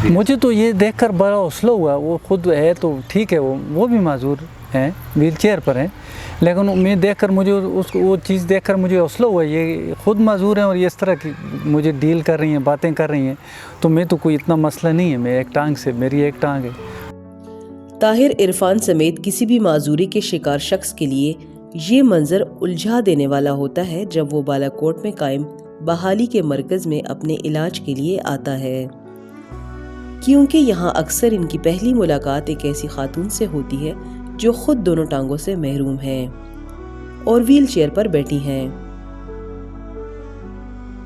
Experience? मुझे तो ये देखकर बड़ा हौसला हुआ, वो खुद है तो ठीक है, वो भी माजूर हैं, व्हील चेयर पर हैं, लेकिन मैं देखकर मुझे वो चीज़ देखकर मुझे हौसला हुआ, ये खुद माजूर हैं और ये इस तरह की मुझे डील कर रही हैं, बातें कर रही हैं, तो मैं तो कोई इतना मसला नहीं है, मैं एक टांग से, मेरी एक टांग है। ताहिर इरफान समेत किसी भी माजूरी के शिकार शख्स के लिए ये मंजर उलझा देने वाला होता है जब वो बालाकोट में कायम बहाली के मरकज में अपने इलाज के लिए आता है, क्योंकि यहाँ अक्सर इनकी पहली मुलाकात एक ऐसी खातून से होती है जो खुद दोनों टांगों से महरूम हैं और व्हील चेयर पर बैठी हैं।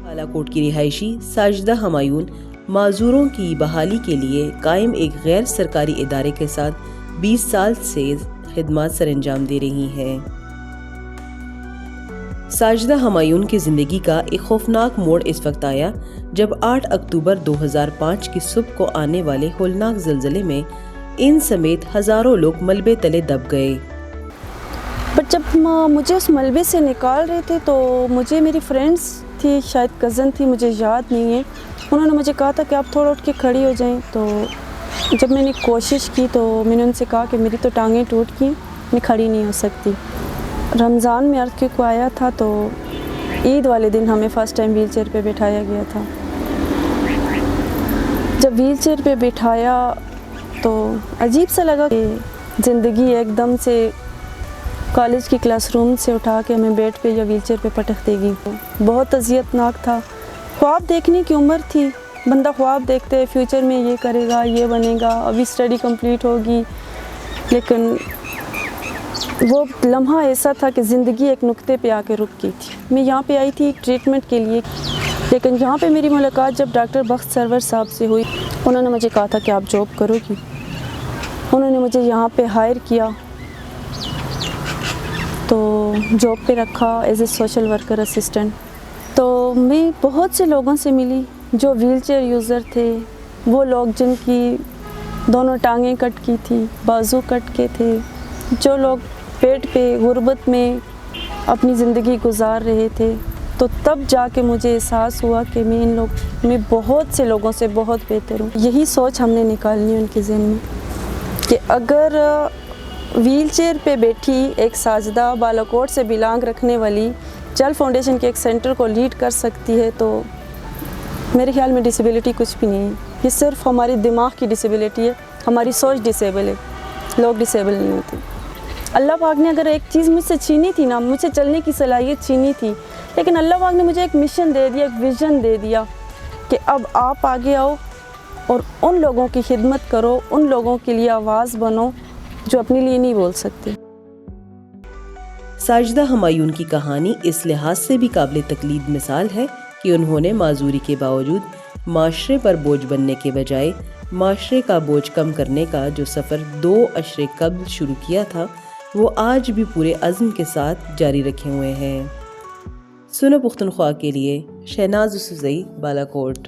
बालाकोट की रिहायशी साजिदा हमायून माजूरों की बहाली के लिए कायम एक गैर सरकारी इदारे के साथ 20 साल से खिदमत सरअंजाम दे रही हैं। साजिदा हमायून की ज़िंदगी का एक खौफनाक मोड़ इस वक्त आया जब 8 अक्टूबर 2005 की सुबह को आने वाले होलनाक ज़लज़ले में इन समेत हज़ारों लोग मलबे तले दब गए। बट जब मुझे उस मलबे से निकाल रहे थे तो मुझे मेरी फ्रेंड्स थी, शायद कज़न थी, मुझे याद नहीं है, उन्होंने मुझे कहा था कि आप थोड़ा उठ के खड़ी हो जाएं। तो जब मैंने कोशिश की तो मैंने उनसे कहा कि मेरी तो टांगें टूट गई, मैं खड़ी नहीं हो सकती। रमज़ान में अर्थ को आया था तो ईद वाले दिन हमें फ़र्स्ट टाइम व्हील चेयर पर बिठाया गया था। जब व्हील चेयर पर बिठाया तो अजीब सा लगा कि ज़िंदगी एकदम से कॉलेज की क्लासरूम से उठा के हमें बेड पे या व्हील चेयर पे पटक देगी। बहुत अज़ियतनाक था। ख्वाब देखने की उम्र थी, बंदा ख्वाब देखते है फ्यूचर में ये करेगा, ये बनेगा, अभी स्टडी कंप्लीट होगी, लेकिन वो लम्हा ऐसा था कि ज़िंदगी एक नुक्ते पे आके रुक गई थी। मैं यहाँ पे आई थी ट्रीटमेंट के लिए, लेकिन यहाँ पे मेरी मुलाकात जब डॉक्टर बख्त सरवर साहब से हुई, उन्होंने मुझे कहा था कि आप जॉब करोगी। उन्होंने मुझे यहाँ पे हायर किया तो जॉब पे रखा as a social worker assistant. तो मैं बहुत से लोगों से मिली जो व्हील चेयर यूज़र थे, वो लोग जिनकी दोनों टांगें कट की थी, बाजू कट के थे, जो लोग पेट पे गुर्बत में अपनी ज़िंदगी गुजार रहे थे। तो तब जाके मुझे एहसास हुआ कि मैं बहुत से लोगों से बहुत बेहतर हूँ। यही सोच हमने निकालनी उनके ज़हन में कि अगर व्हील चेयर पे बैठी एक साजिदा बालाकोट से बिलोंग रखने वाली चल फाउंडेशन के एक सेंटर को लीड कर सकती है तो मेरे ख्याल में डिसेबिलिटी कुछ भी नहीं है। ये सिर्फ हमारी दिमाग की डिसेबिलिटी है, हमारी सोच डिसेबल है, लोग डिसेबल नहीं होते। अल्लाह पाक ने अगर एक चीज़ मुझसे छीनी थी ना, मुझसे चलने की सलाहियत छीनी थी, लेकिन अल्लाह पाक ने मुझे एक मिशन दे दिया, एक विज़न दे दिया कि अब आप आगे आओ और उन लोगों की खिदमत करो, उन लोगों के लिए आवाज़ बनो जो अपने लिए नहीं बोल सकते। साजिदा हमायून की कहानी इस लिहाज से भी काबिल तकलीद मिसाल है कि उन्होंने माजूरी के बावजूद माशरे पर बोझ बनने के बजाय माशरे का बोझ कम करने का जो सफ़र 2 अशरे कब्ल शुरू किया था वो आज भी पूरे अज़्म के साथ जारी रखे हुए हैं। सुनो पुख्तनख्वा के लिए शहनाज उसुज़ई, बालाकोट।